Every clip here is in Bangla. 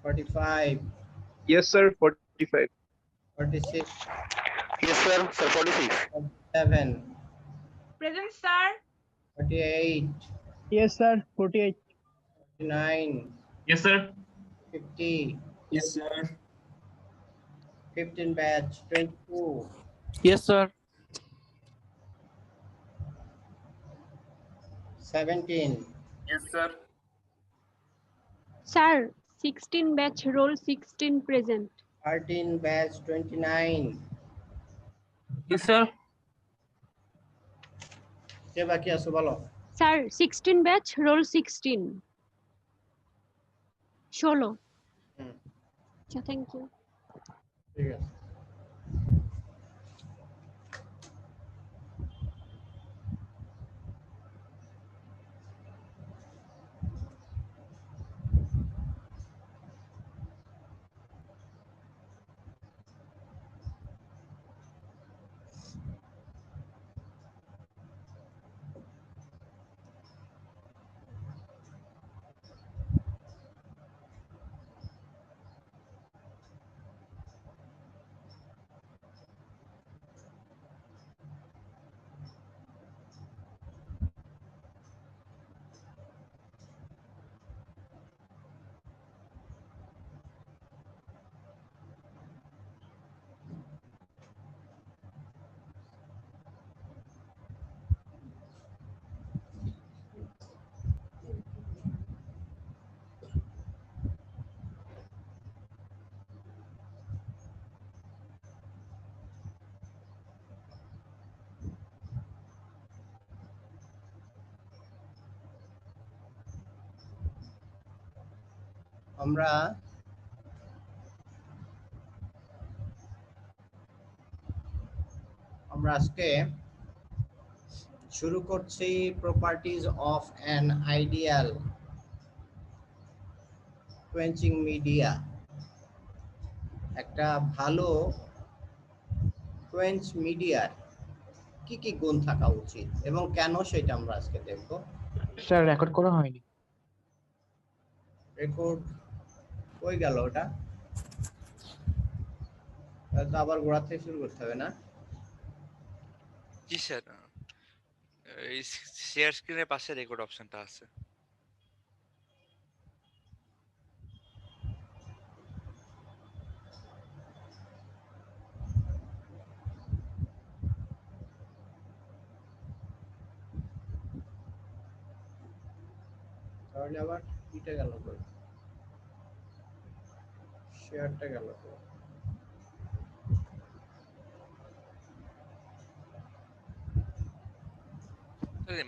45, Yes, sir. 45. 46, Yes, sir. Sir, 46. 47, Present, sir. 48, Yes, sir. 48. 49, Yes, sir. 50, Yes, sir. 15 batch, 22, Yes, sir. 17, Yes, sir. Sir, 16 batch roll 16 present. 13 batch, 29. Yes, sir. কে বাকি আছে বলো? Sir, 16 batch roll 16. 16. হুম, আচ্ছা, thank you. ঠিক আছে। আমরা আজকে শুরু করছি properties of an ideal quenching media. একটা ভালো কোয়েঞ্চ মিডিয়ার কি কি গুণ থাকা উচিত এবং কেন, সেটা আমরা আজকে দেখব। স্যার রেকর্ড করা হয়নি। রেকর্ড কই গেল ওটা? তাহলে তো আবার গোড়া থেকে শুরু করতে হবে না? জি স্যার, এই শেয়ার স্ক্রিনের পাশে রেকর্ড অপশনটা আছে। তাহলে আবার ইটা গেল কই? শেয়ারটা গেল কই?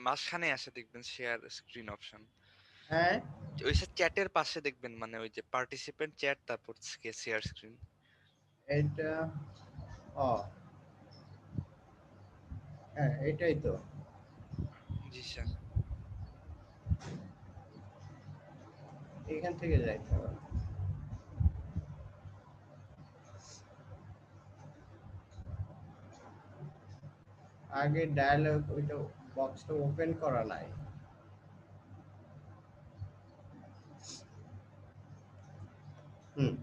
মাঝখানে আসে দেখবেন শেয়ার স্ক্রিন অপশন। হ্যাঁ, ওই চ্যাটের পাশে দেখবেন, মানে ওই যে পার্টিসিপেন্ট চ্যাট, তারপর শেয়ার স্ক্রিন। এটা ও হ্যাঁ, এটাই তো। জি স্যার। এখান থেকে যাইতে হবে। আগে ডায়ালগ ওইটা বক্সটা ওপেন করা নাই। হুম,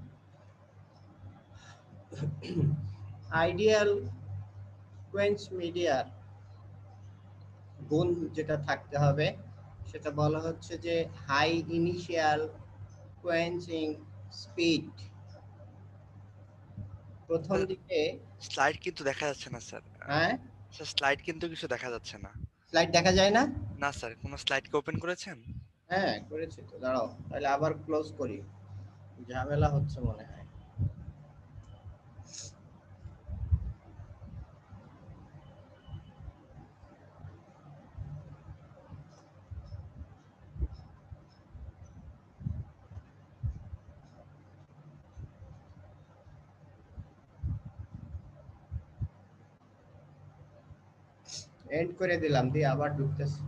আইডিয়াল কোয়েঞ্চ মিডিয়ার গুণ যেটা থাকতে হবে সেটা বলা হচ্ছে যে হাই ইনিশিয়াল কোয়েঞ্চিং স্পিড। প্রথম দিকে স্লাইড কিন্তু দেখা যাচ্ছে না স্যার। হ্যাঁ, স্যার স্লাইড কিন্তু কিছু দেখা যাচ্ছে না। স্লাইড দেখা যায় না? না স্যার, কোনো স্লাইডকে ওপেন করেছেন? হ্যাঁ, করেছি তো, দাঁড়াও তাহলে আবার ক্লোজ করি, ঝামেলা হচ্ছে মনে হয়। এন্ড করে দিলাম, দিয়ে আবার ঢুকতেছি।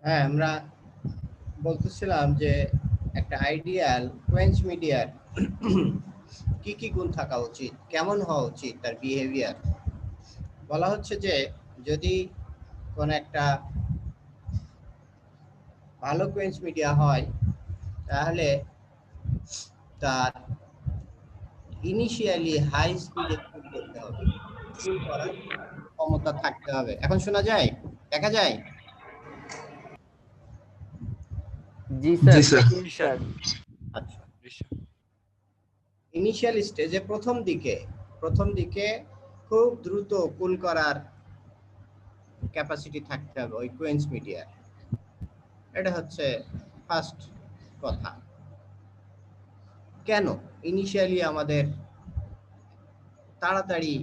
হ্যাঁ, আমরা বলতেছিলাম যে একটা আইডিয়াল কোয়েঞ্চ মিডিয়ার কি কি গুণ থাকা উচিত, কেমন হওয়া উচিত তার বিহেভিয়ার। বলা হচ্ছে যে যদি কোন একটা ভালো কোয়েঞ্চ মিডিয়া হয় তাহলে তার ইনিশিয়ালি হাই স্পিডে কুল করতে হবে, কুল করার ক্ষমতা থাকতে হবে। এখন শোনা যায়, দেখা যায়? জি স্যার। বিশাল আচ্ছা, বিশাল ইনিশিয়াল স্টেজে প্রথম দিকে খুব দ্রুত কুল করার ক্যাপাসিটি থাকতে হবে ওই কোয়েঞ্চ মিডিয়ার। এটা হচ্ছে ফার্স্ট কথা। কেন ইনিশিয়ালি আমাদের তাড়াতাড়ি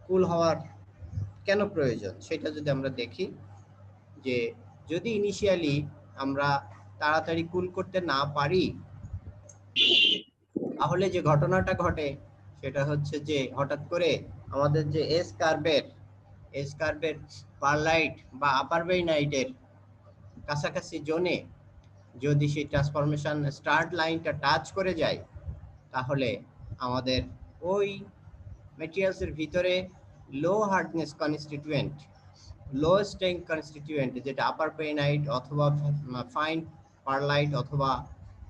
কুল হওয়ার কেন প্রয়োজন সেটা যদি আমরা দেখি, যে যদি ইনিশিয়ালি আমরা তাড়াতাড়ি কুল করতে না পারি তাহলে যে ঘটনাটা ঘটে সেটা হচ্ছে যে হঠাৎ করে আমাদের যে এস কার্ভের পারলাইট বা আপার বেইনাইটের কাছাকাছি জোনে যদি সেই ট্রান্সফরমেশন স্টার্ট লাইনটা টাচ করে যায় তাহলে আমাদের ওই ম্যাটেরিয়ালসের ভিতরে লো হার্ডনেস কনস্টিটিউয়েন্ট, লো স্ট্রেংথ কনস্টিটিউয়েন্ট, যেটা আপার বেইনাইট অথবা ফাইন পারলাইট অথবা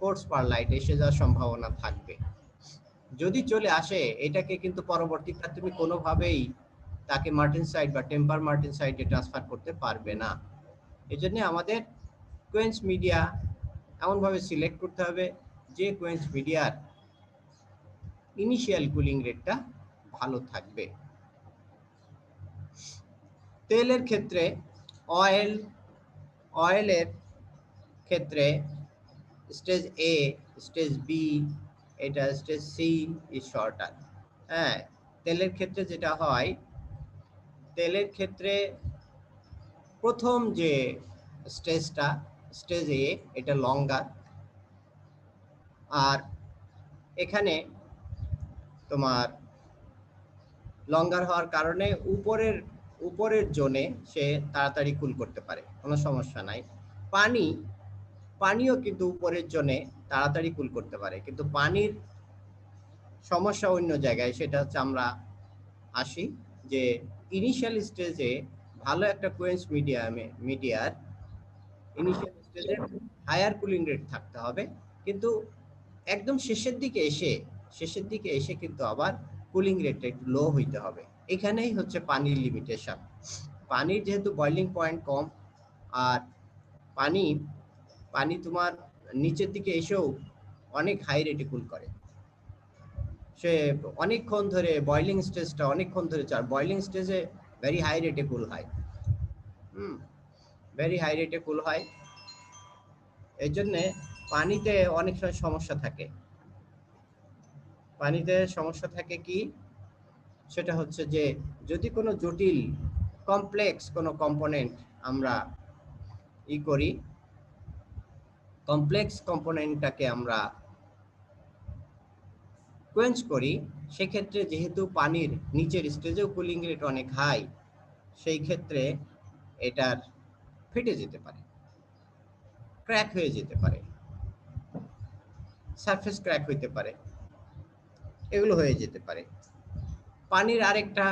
কোর্স পারলাইট এসে যাওয়ার সম্ভাবনা থাকবে। যদি চলে আসে এটাকে কিন্তু পরবর্তীতে তুমি কোনোভাবেই তাকে মার্টেনসাইট বা টেম্পার মার্টেনসাইটে ট্রান্সফার করতে পারবে না। এই জন্য আমাদের কোয়েঞ্চ মিডিয়া এমনভাবে সিলেক্ট করতে হবে যে কোয়েঞ্চ মিডিয়ার ইনিশিয়াল কুলিং রেটটা ভালো থাকবে। তেলের ক্ষেত্রে অয়েলের ক্ষেত্রে স্টেজ এ, স্টেজ বি, এটা স্টেজ সি ইজ শর্টার। হ্যাঁ, তেলের ক্ষেত্রে যেটা হয়, তেলের ক্ষেত্রে প্রথম যে স্টেজটা স্টেজ এ, এটা লঙ্গার। আর এখানে তোমার লঙ্গার হওয়ার কারণে উপরের জোনে সে তাড়াতাড়ি কুল করতে পারে, কোনো সমস্যা নাই। পানিও কিন্তু উপরের জোনে তাড়াতাড়ি কুল করতে পারে, কিন্তু পানির সমস্যা অন্য জায়গায়। সেটা হচ্ছে আমরা আসি যে ইনিশিয়াল স্টেজে ভালো একটা কোয়েঞ্চ মিডিয়ার ইনিশিয়াল স্টেজে হায়ার কুলিং রেট থাকতে হবে, কিন্তু একদম শেষের দিকে এসে কিন্তু আবার কুলিং রেটটা একটু লো হইতে হবে। এখানেই হচ্ছে পানির লিমিটেশন। পানির যেহেতু বয়লিং পয়েন্ট কম, আর পানি তোমার নিচের দিকে এসেও অনেক হাই রেটে কুল করে, সে অনেকক্ষণ ধরে বয়লিং স্টেজটা অনেকক্ষণ ধরে বয়লিং স্টেজে ভেরি হাই রেটে কুল হয়, ভেরি হাই রেটে কুল হয়। এই জন্যে পানিতে অনেক সময় সমস্যা থাকে। পানিতে সমস্যা থাকে কি, সেটা হচ্ছে যে যদি কোনো জটিল কমপ্লেক্স কোনো কম্পোনেন্ট আমরা করি, কমপ্লেক্স কম্পোনেন্টটাকে আমরা কোয়েঞ্চ করি, সেক্ষেত্রে যেহেতু পানির নিচের স্টেজেও কুলিং রেট অনেক হাই, সেই ক্ষেত্রে এটার ফেটে যেতে পারে, ক্র্যাক হয়ে যেতে পারে, সারফেস ক্র্যাক হইতে পারে, এগুলো হয়ে যেতে পারে। পানির আরেকটা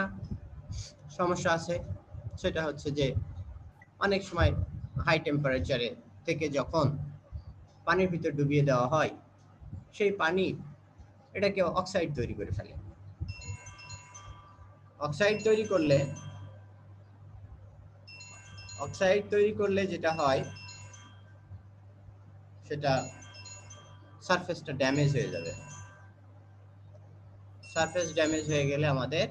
সমস্যা আছে, সেটা হচ্ছে যে অনেক সময় হাই টেম্পারেচারে থেকে যখন পানির ভিতর ডুবিয়ে দেওয়া হয়, সেই পানি এটাকে অক্সাইড তৈরি করে ফেলে। অক্সাইড তৈরি করলে যেটা হয়, সেটা সারফেসটা ড্যামেজ হয়ে যাবে। সারফেস ড্যামেজ হয়ে গেলে আমাদের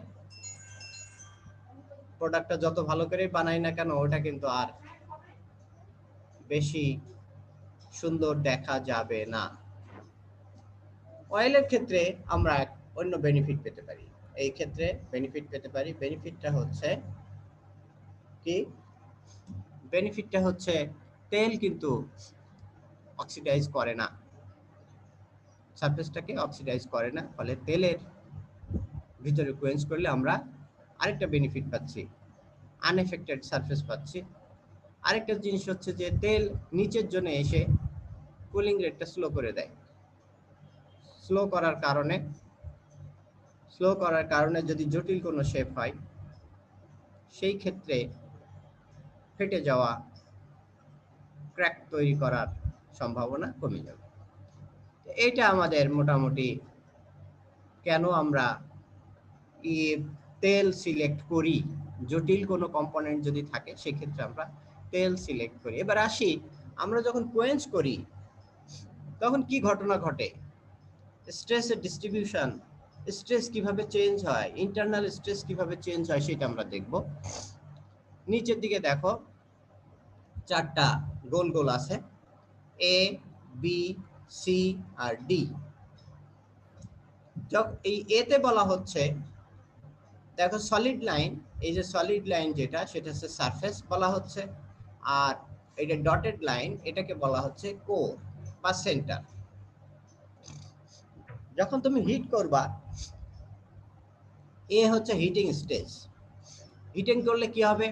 প্রোডাক্টটা যত ভালো করে বানাই না কেন, ওটা কিন্তু আর বেশি সুন্দর দেখা যাবে না। অয়েলের ক্ষেত্রে আমরা অন্য বেনিফিট পেতে পারি। এই ক্ষেত্রে বেনিফিটটা হচ্ছে কি, বেনিফিটটা হচ্ছে তেল কিন্তু অক্সিডাইজ করে না, সারফেসটাকে অক্সিডাইজ করে না, ফলে তেলের ভিতরে কোয়েঞ্চ করলে আমরা আরেকটা বেনিফিট পাচ্ছি, আনএফেক্টেড সারফেস পাচ্ছি। আরেকটা জিনিস হচ্ছে যে তেল নিচের জন্য এসে কুলিং রেটটা স্লো করে দেয়। স্লো করার কারণে যদি জটিল কোনো শেপ হয় সেই ক্ষেত্রে ফেটে যাওয়া, ক্র্যাক তৈরি করার সম্ভাবনা কমে যাবে। এটা আমাদের মোটামুটি কেন আমরা তেল সিলেক্ট করি, জটিল কোনো কম্পোনেন্ট যদি থাকে সেক্ষেত্রে আমরা তেল সিলেক্ট করি। এবার আসি, আমরা যখন কোয়েঞ্চ করি তখন কি ঘটনা ঘটে, স্ট্রেসের ডিস্ট্রিবিউশন, স্ট্রেস কিভাবে চেঞ্জ হয়, ইন্টারনাল স্ট্রেস কিভাবে চেঞ্জ হয় সেটা আমরা দেখব। নিচের দিকে দেখো 4টা গোল গোল আছে, A B C R D. এই এতে বলা হচ্ছে, দেখো সলিড লাইন, এই যে সলিড লাইন যেটা সেটা হচ্ছে সারফেস বলা হচ্ছে, আর এটা ডটেড লাইন এটাকে বলা হচ্ছে কোর বা সেন্টার। যখন তুমি হিট করবা, এ হচ্ছে হিটিং স্টেজ। হিটিং করলে কি হবে,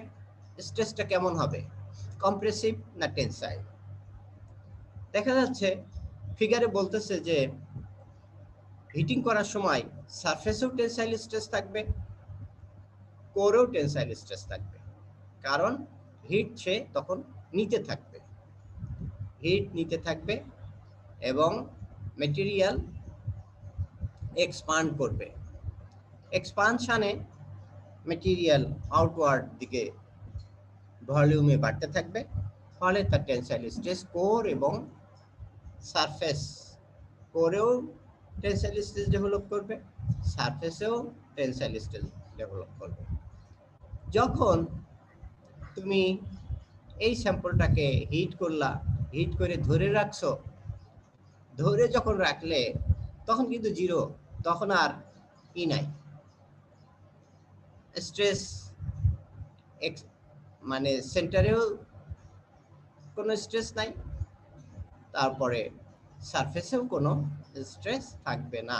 স্ট্রেসটা কেমন হবে, কম্প্রেসিভ না টেনসাইল। দেখা যাচ্ছে ফিগারে বলতেছে যে হিটিং করার সময় সারফেসেও টেনসাইল স্ট্রেস থাকবে, কোরেও টেনসাইল স্ট্রেস থাকবে, কারণ হিট সে তখন নিতে থাকবে, হিট নিতে থাকবে এবং মেটেরিয়াল এক্সপান্ড করবে। এক্সপানশনে মেটেরিয়াল আউটওয়ার্ড দিকে ভলিউমে বাড়তে থাকবে, ফলে তার টেনসাইল স্ট্রেস কোর এবং সারফেস, কোরেও টেনসাইল স্ট্রেস ডেভেলপ করবে, সারফেসেও টেনসাইল স্ট্রেস ডেভেলপ করবে। যখন তুমি এই স্যাম্পলটাকে হিট করলা, হিট করে ধরে রাখছো, ধরে যখন রাখলে তখন কিন্তু জিরো, তখন আর নাই স্ট্রেস, মানে সেন্টারেও কোনো স্ট্রেস নাই, তারপরে সারফেসেও কোনো স্ট্রেস থাকবে না।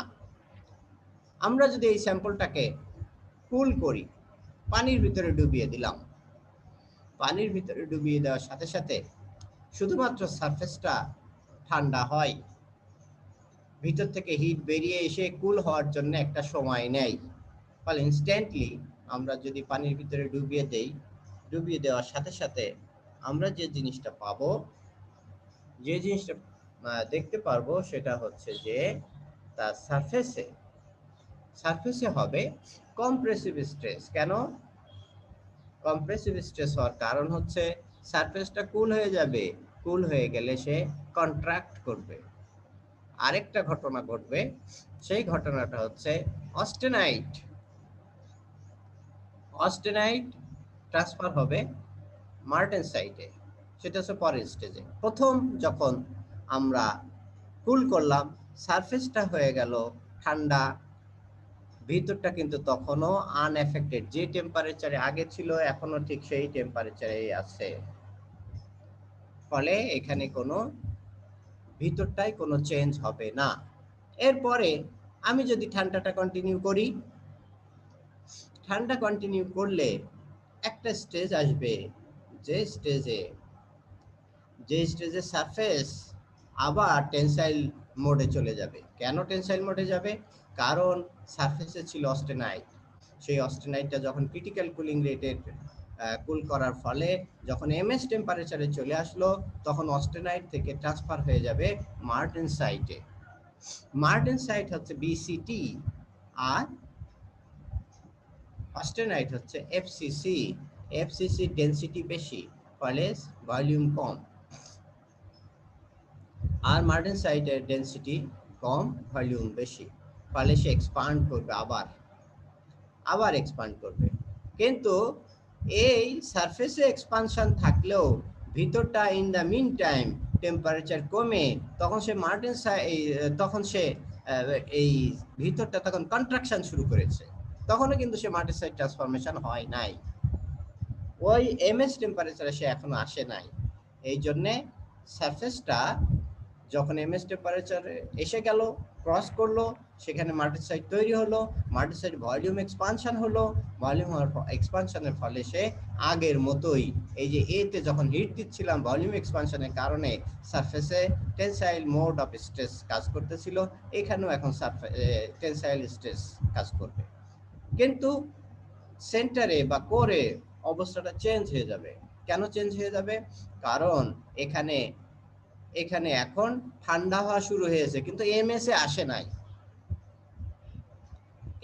আমরা যদি এই স্যাম্পলটাকে কুল করি, পানির ভিতরে ডুবিয়ে দিলাম, পানির ভিতরে ডুবিয়ে দেওয়ার সাথে সাথে শুধুমাত্র সারফেসটা ঠান্ডা হয়, ভিতর থেকে হিট বেরিয়ে এসে কুল হওয়ার জন্য একটা সময় নেয়, ফলে ইনস্ট্যান্টলি আমরা যদি পানির ভিতরে ডুবিয়ে দেই, ডুবিয়ে দেওয়ার সাথে সাথে আমরা যে জিনিসটা পাবো, যে জিনিসটা দেখতে পারবো সেটা হচ্ছে যে তার সারফেসে হবে কম্প্রেসিভ স্ট্রেস। কেন কম্প্রেসিভ স্ট্রেস হওয়ার কারণ হচ্ছে সারফেসটা কুল হয়ে যাবে, কুল হয়ে গেলে সে কন্ট্রাক্ট করবে। আরেকটা ঘটনা ঘটবে, সেই ঘটনাটা হচ্ছে অস্টেনাইট ট্রান্সফার হবে মার্টেনসাইটে, সেটা হচ্ছে পরের স্টেজে। প্রথম যখন আমরা কুল করলাম, সারফেসটা হয়ে গেল ঠান্ডা, ভিতরটা কিন্তু তখনও আনএফেক্টেড, যে টেম্পারেচারে আগে ছিল এখনো ঠিক সেই টেম্পারেচারেই আছে, ফলে এখানে কোনো ভিতরটাই কোনো চেঞ্জ হবে না। এরপরে আমি যদি ঠান্ডাটা কন্টিনিউ করি, ঠান্ডা কন্টিনিউ করলে একটা স্টেজ আসবে, যে স্টেজে সারফেস আবার টেনসাইল মোডে চলে যাবে। কেন টেনসাইল মোডে যাবে, কারণ সারফেসে ছিল অস্টেনাইট, সেই অস্টেনাইটটা যখন ক্রিটিক্যাল কুলিং রেটেড কুল করার ফলে যখন এমএস টেম্পারেচারে চলে আসলো, তখন অস্টেনাইট থেকে ট্রান্সফার হয়ে যাবে মার্টেনসাইটে। মার্টেনসাইট হচ্ছে বিসিটি আর অস্টেনাইট হচ্ছে এফসিসি। এফসিসি ডেনসিটি বেশি, ফলে ভলিউম কম, আর মার্টেনসাইটের ডেনসিটি কম, ভলিউম বেশি, ফলে সে এক্সপান্ড করবে, আবার এক্সপান্ড করবে। কিন্তু এই সারফেসে এক্সপানশন থাকলেও ভিতরটা in the meantime temperature কমে, তখন সে এই ভিতরটা তখন কন্ট্রাকশন শুরু করেছে, তখনও কিন্তু সে মার্টেনসাইট ট্রান্সফরমেশন হয় নাই, ওই এমএস টেম্পারেচারে সে এখনো আসে নাই। এই জন্যে সারফেসটা যখন এমএস টেম্পারেচারে এসে গেল, ক্রস করলো, সেখানে মাল্টিসাইট তৈরি হলো, মাল্টিসাইট ভলিউম এক্সপানশন হলো, ভলিউম এক্সপানশনের ফলে সে আগের মতোই এই যে এতে যখন হিট দিচ্ছিলাম ভলিউম এক্সপানশনের কারণে সারফেসে টেনসাইল মোড অফ স্ট্রেস কাজ করতেছিল, এখানেও এখন টেনসাইল স্ট্রেস কাজ করবে। কিন্তু সেন্টারে বা কোরে অবস্থাটা চেঞ্জ হয়ে যাবে। কেন চেঞ্জ হয়ে যাবে? কারণ এখানে এখন ঠান্ডা হওয়া শুরু হয়েছে, কিন্তু এমএস এ আসে নাই।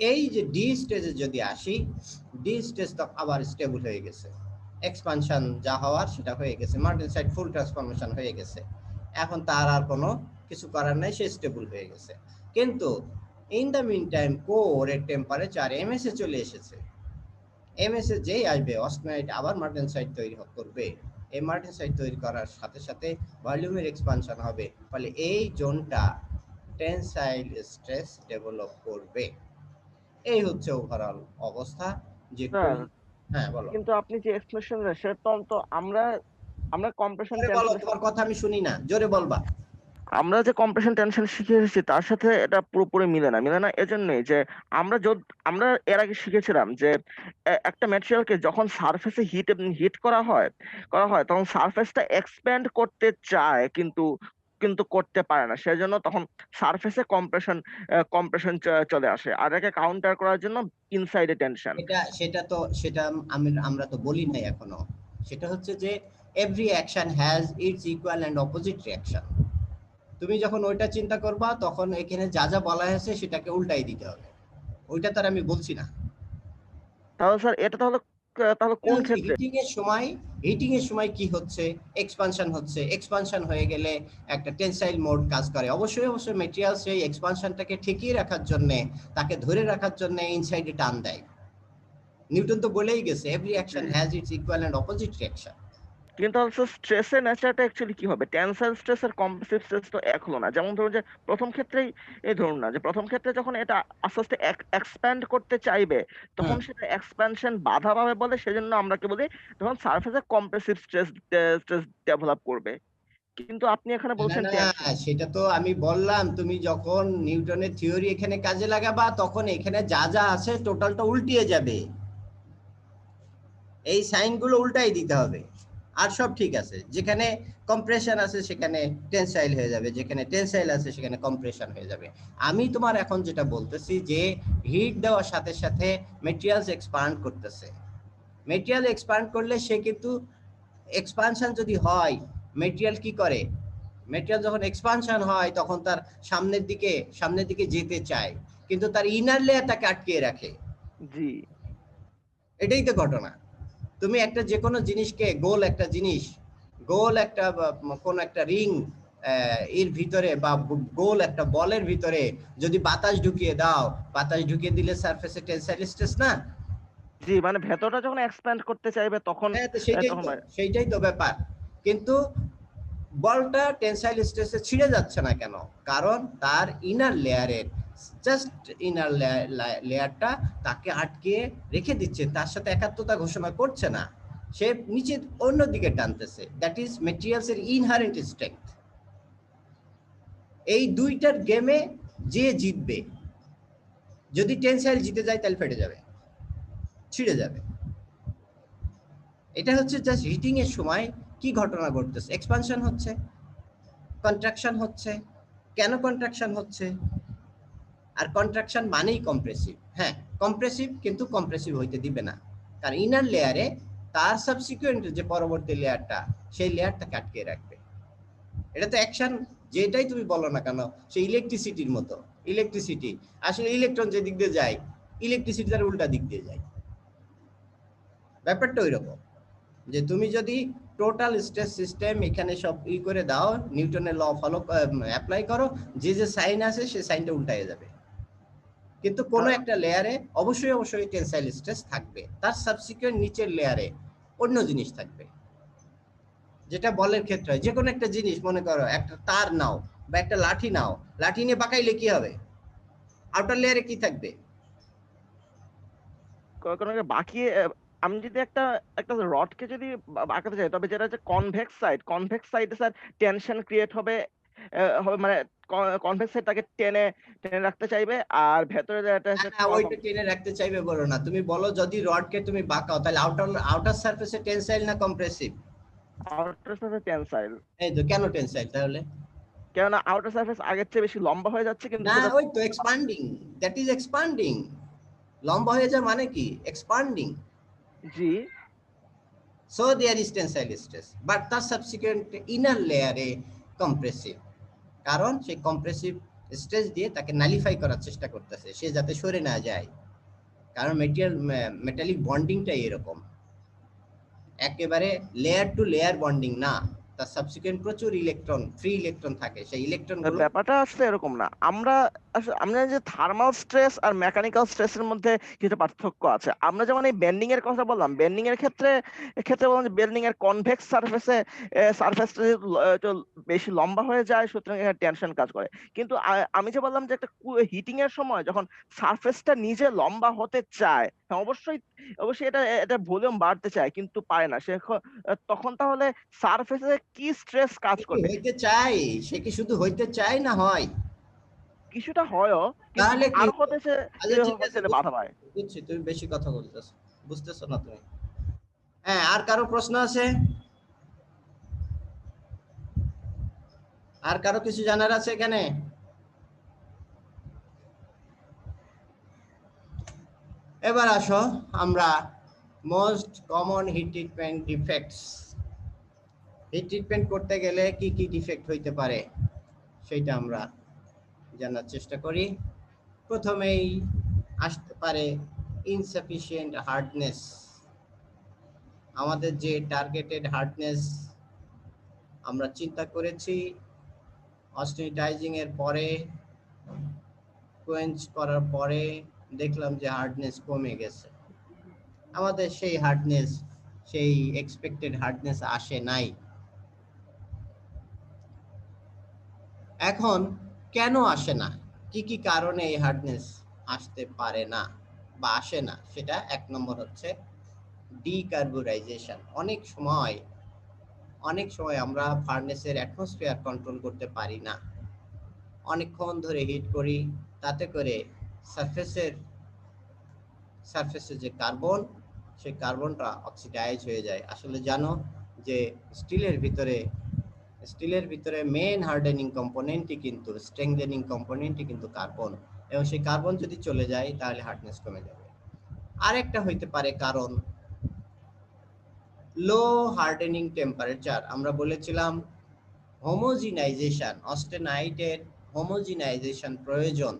এই যে ডি স্টেজে যদি আসি, ডি স্টেজ তো আবার স্টেবল হয়ে গেছে, এক্সপানশন যা হওয়ার সেটা হয়ে গেছে, মাল্টিসাইট ফুল ট্রান্সফরমেশন হয়ে গেছে, এখন তার আর কোনো কিছু করার নাই, সে স্টেবল হয়ে গেছে। কিন্তু ইন দ্য মিন টাইম কোরের টেম্পারেচার এমএস এ চলে এসেছে। এমএস এ যেই আসবে অস্টেনাইট আবার মার্টেনসাইট তৈরি করবে, এই মার্টেনসাইট তৈরি করার সাথে সাথে ভলিউমের এক্সপানশন হবে, ফলে এই জোনটা টেনসাইল স্ট্রেস ডেভেলপ করবে। এই হচ্ছে ওভারঅল অবস্থা। যে হ্যাঁ বলো, কিন্তু আপনি যে এক্সপ্লেনেশন সেটা তো আমরা কম্প্রেশন জোরে বলো, তোমার কথা আমি শুনি না, জোরে বলবা। আমরা যে কম্প্রেশন টেনশন শিখে এসেছি তার সাথে এটা পুরোপুরি মিলে না এজন্যই যে আমরা এর আগে শিখেছিলাম যে একটা ম্যাটেরিয়ালকে যখন সারফেসে হিট করা হয় তখন সারফেসটা এক্সপ্যান্ড করতে চায় কিন্তু কিন্তু করতে পারে না, সেজন্য তখন সারফেসে কম্প্রেশন চলে আসে, আর একে কাউন্টার করার জন্য ইনসাইডে টেনশন। সেটা আমরা তো বলি নাই এখনো। সেটা হচ্ছে যে every action has its equal and opposite reaction. তুমি যখন ওইটা চিন্তা করবা তখন এখানে যা যা বলা হয়েছে সেটাকে উল্টাই দিতে হবে, ওইটা তার আমি বলছি না। তাহলে স্যার এটা তাহলে কোন ক্ষেত্রে হিটিং এর সময় কি হচ্ছে? এক্সপানশন হয়ে গেলে একটা টেনসাইল মোড কাজ করে। অবশ্যই ম্যাটেরিয়াল সেই এক্সপানশনটাকে ঠেকিয়ে রাখার জন্য, তাকে ধরে রাখার জন্য ইনসাইডে টান দেয়। নিউটন তো বলেই গেছে every action has its equal and opposite reaction. কিন্তু অলসো স্ট্রেসের নেচারটা অ্যাকচুয়ালি কি হবে? টেনসাইল স্ট্রেস আর কম্প্রেসিভ স্ট্রেস তো এক হলো না। যেমন ধরুন যে প্রথম ক্ষেত্রে যখন এটা আস্তে আস্তে এক্সপ্যান্ড করতে চাইবে তখন সেটা এক্সপ্যানশন বাধা পাবে বলে সেজন্য আমরা কি বলি তখন সারফেসে কম্প্রেসিভ স্ট্রেস ডেভেলপ করবে। কিন্তু আপনি এখানে বলছেন সেটা তো আমি বললাম, তুমি যখন নিউটনের থিওরি এখানে কাজে লাগাবা তখন এখানে যা যা আছে টোটালটা উল্টিয়ে যাবে, এই সাইনগুলো উল্টাই দিতে হবে, আর সব ঠিক আছে। যেখানে কম্প্রেশন আছে সেখানে টেনসাইল হয়ে যাবে, যেখানে টেনসাইল আছে সেখানে কম্প্রেশন হয়ে যাবে। আমি তোমার এখন যেটা বলতেছি যে হিট দেওয়ার সাথে সাথে মেটেরিয়ালস এক্সপান্ড করতেছে। মেটেরিয়াল এক্সপান্ড করলে সে কিন্তু এক্সপানশন যদি হয়, মেটেরিয়াল কি করে? মেটেরিয়াল যখন এক্সপানশন হয় তখন তার সামনের দিকে যেতে চায়, কিন্তু তার ইনার লেয়ার তাকে আটকে রাখে। জি, এটাই তো ঘটনা। তুমি একটা যে কোনো জিনিসকে গোল একটা কোন একটা রিং এর ভিতরে বা গোল একটা বলের ভিতরে যদি বাতাস ঢুকিয়ে দাও, বাতাস ঢুকিয়ে দিলে সারফেসে টেনসাইল স্ট্রেস না? জি, মানে ভেতরটা যখন এক্সপ্যান্ড করতে চাইবে তখন সেইটাই তো ব্যাপার। কিন্তু বলটা টেনসাইল স্ট্রেসে ছিঁড়ে যাচ্ছে না কেন? কারণ তার ইনার লেয়ারটা তাকে আটকে রেখে দিচ্ছে, তার সাথে একাত্মতা ঘোষণা করছে না, সে নিচে অন্যদিকে টানতেছে। দ্যাট ইজ ম্যাটেরিয়ালস এর ইনহারেন্ট স্ট্রেংথ। এই দুইটার গেমে যে জিতবে, যদি টেনসাইল জিতে যায় তাহলে ফেটে যাবে, ছিঁড়ে যাবে। এটা হচ্ছে জাস্ট হিটিং এর সময় কি ঘটনা ঘটতেছে? এক্সপানশন হচ্ছে, কন্ট্রাকশন হচ্ছে। কেন কন্ট্রাকশন হচ্ছে? আর কন্ট্রাকশন মানেই কম্প্রেসিভ। হ্যাঁ, কম্প্রেসিভ, কিন্তু কম্প্রেসিভ হইতে দিবে না, কারণ ইনার লেয়ারে তার সাবসিকুয়েন্ট যে পরবর্তী লেয়ারটা, সেই লেয়ারটাকে আটকে রাখবে। এটা তো অ্যাকশন যেটাই তুমি বলো না কেন, সেই ইলেকট্রিসিটির মতো। ইলেকট্রিসিটি আসলে ইলেকট্রন যে দিক দিয়ে যায়, ইলেকট্রিসিটি তার উল্টা দিক দিয়ে যায়। ব্যাপারটা ওইরকম যে তুমি যদি টোটাল স্ট্রেস সিস্টেম এখানে সব করে দাও, নিউটনের ল ফলো অ্যাপ্লাই করো, যে সাইন আছে সেই সাইনটা উল্টায় যাবে। কিন্তু কোনো একটা লেয়ারে অবশ্যই টেনসাইল স্ট্রেস থাকবে, তার সাবসিকুয়েন্ট নিচের লেয়ারে অন্য জিনিস থাকবে। যেটা বলের ক্ষেত্রে যে কোনো একটা জিনিস, মনে করো একটা তার নাও বা একটা লাঠি নাও, লাঠি নিয়ে পাকাইলে কি হবে? আউটার লেয়ারে কি থাকবে? বাকি আমি যদি একটা রডকে যদি বাঁকাতে চাই, তবে যেটা হচ্ছে convex side sir tension create হবে, মানে কনভেক্স সাইডটাকে টেনে টেনে রাখতে চাইবে, আর ভেতরে যেটা না না ওইটা টেনে রাখতে চাইবে বলো না, তুমি বলো যদি রডকে তুমি বাঁকাও তাহলে আউটার সারফেসে টেনসাইল না কম্প্রেসিভ? Outer surface tensile. এই তো কেন টেনসাইল তাহলে? কেননা আউটার সারফেস আগের চেয়ে বেশি লম্বা হয়ে যাচ্ছে, কিন্তু না সেটা ওই তো এক্সপান্ডিং, দ্যাট ইজ এক্সপান্ডিং। লম্বা হয়ে যায় মানে কি? Expanding. G So there is tensile stress, but the subsequent inner layer A compressive, কারণ সেই কম্প্রেসিভ স্ট্রেস দিয়ে তাকে নালিফাই করার চেষ্টা করতেছে, সে যাতে সরে না যায়, কারণ মেটালিক বন্ডিংটাই এরকম, একেবারে লেয়ার টু লেয়ার বন্ডিং না, তার সাবসিকুয়েন্ট প্রচুর ইলেকট্রন, ফ্রি ইলেকট্রন থাকে, সেই ইলেকট্রনগুলো ব্যাপারটা আসলে এরকম না। আমরা যে থার্মাল স্ট্রেস আর মেকানিক্যাল স্ট্রেসের মধ্যে কিছু পার্থক্য আছে। আমরা যেমন এই বেন্ডিং এর কথা বললাম, বেন্ডিং এর ক্ষেত্রে বললাম যে বেন্ডিং এর কনভেক্স সারফেসটা বেশি লম্বা হয়ে যায়, সুতরাং এখানে টেনশন কাজ করে। কিন্তু আমি যে বললাম যে একটা হিটিং এর সময় যখন সারফেসটা নিজে লম্বা হতে চায়, হ্যাঁ অবশ্যই এটা ভলিউম বাড়তে চায় কিন্তু পারে না, তখন তাহলে সারফেসে কি স্ট্রেস কাজ করবে? হইতে চাই, সে কি শুধু হইতে চায় না হয়? কিছুটা হয়ও, তাহলে কিন্তু কি? আর হতেছে আচ্ছা ঠিক আছে, বাধা পায়। বুঝছি, তুমি বেশি কথা বলতেছো, বুঝতেছো না তুমি। হ্যাঁ, আর কারো প্রশ্ন আছে? আর কারো কিছু জানার আছে এখানে? এবার আসো আমরা most common hit treatment defects. Hit treatment করতে গেলে কি কি ডিফেক্ট হইতে পারে সেটা আমরা জানার চেষ্টা করি। প্রথমেই আসতে পারে ইনসাফিসিয়েন্ট হার্ডনেস। আমাদের যে টার্গেটেড হার্ডনেস আমরা চিন্তা করেছি, অস্টেনিটাইজিং এর পরে, কোয়েঞ্চ করার পরে দেখলাম যে হার্ডনেস কমে গেছে, আমাদের সেই হার্ডনেস, সেই এক্সপেক্টেড হার্ডনেস আসে নাই। এখন কেন আসে না, কি কি কারণে এই হার্ডনেস আসতে পারে না বা আসে না, সেটা এক নম্বর হচ্ছে ডিকার্বুরাইজেশন। অনেক সময় আমরা ফার্নেসের অ্যাটমসফিয়ার কন্ট্রোল করতে পারি না, অনেকক্ষণ ধরে হিট করি, তাতে করে সারফেসে যে কার্বন, সেই কার্বনটা অক্সিডাইজ হয়ে যায়। আসলে জানো যে স্টিলের ভিতরে মেইন হার্ডেনিং কম্পোনেন্টই কিন্তু, স্ট্রেংথেনিং কম্পোনেন্টই কিন্তু কার্বন, এবং সেই কার্বন যদি চলে যায় তাহলে হার্ডনেস কমে যাবে। আরেকটা হইতে পারে কারণ লো হার্ডেনিং টেম্পারেচার। আমরা বলেছিলাম হোমোজিনাইজেশন, অস্টেনাইটের হোমোজিনাইজেশন প্রয়োজন।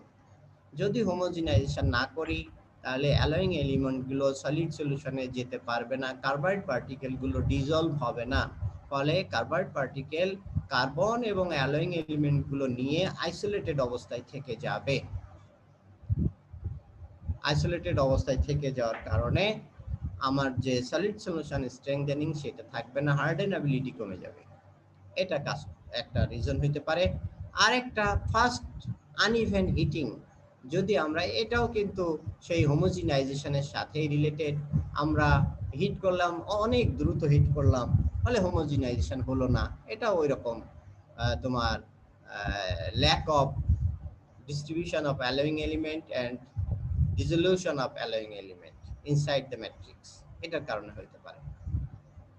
যদি হোমোজিনাইজেশন না করি তাহলে অ্যালয়িং এলিমেন্টগুলো সলিড সলিউশনে যেতে পারবে না, কার্বাইড পার্টিকেলগুলো ডিজলভ হবে না, ফলে কার্বাইড পার্টিকেল কার্বন এবং অ্যালয়িং এলিমেন্টগুলো নিয়ে আইসোলেটেড অবস্থায় থেকে যাবে। আইসোলেটেড অবস্থায় থেকে যাওয়ার কারণে আমার যে সলিড সলিউশন স্ট্রেংথেনিং সেটা থাকবে না, হার্ডেনাবিলিটি কমে যাবে। এটা একটা রিজন হইতে পারে। আরেকটা ফার্স্ট আনইভেন হিটিং, যদি আমরা, এটাও কিন্তু সেই হোমোজিনাইজেশনের সাথেই রিলেটেড, আমরা হিট করলাম, অনেক দ্রুত হিট করলাম, ফলে হোমোজিনাইজেশন হলো না, এটা ওই রকম তোমার lack of distribution of alloying element and dissolution of alloying element inside the matrix, এটার কারণে হতে পারে।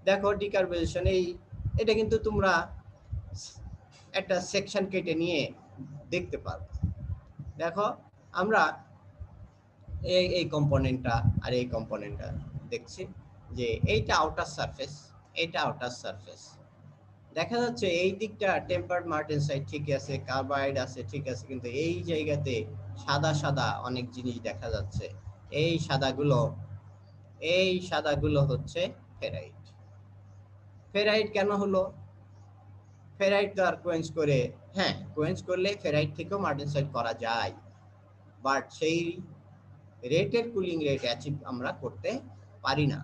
দেখো ডিকার্বনাইজেশন, এটা কিন্তু তোমরা একটা সেকশন কেটে নিয়ে দেখতে পারো। দেখো আমরা এই কম্পোনেন্টটা আর এই কম্পোনেন্টটা দেখছি যে এইটা আউটার সারফেস, এটা আউটার সারফেস। দেখা যাচ্ছে এই দিকটা টেম্পারড মার্টেনসাইট ঠিক আছে, কার্বাইড আছে ঠিক আছে, কিন্তু এই জায়গাতে সাদা সাদা অনেক জিনিস দেখা যাচ্ছে। এই সাদাগুলো হচ্ছে ফেরাইট। ফেরাইট কেন হলো? ফেরাইট তো আর কোয়েঞ্চ করে, হ্যাঁ কোয়েঞ্চ করলে ফেরাইট থেকেও মার্টেনসাইট করা যায়, বাট সেই রেটের কুলিং রেট অ্যাচিভ আমরা করতে পারি না,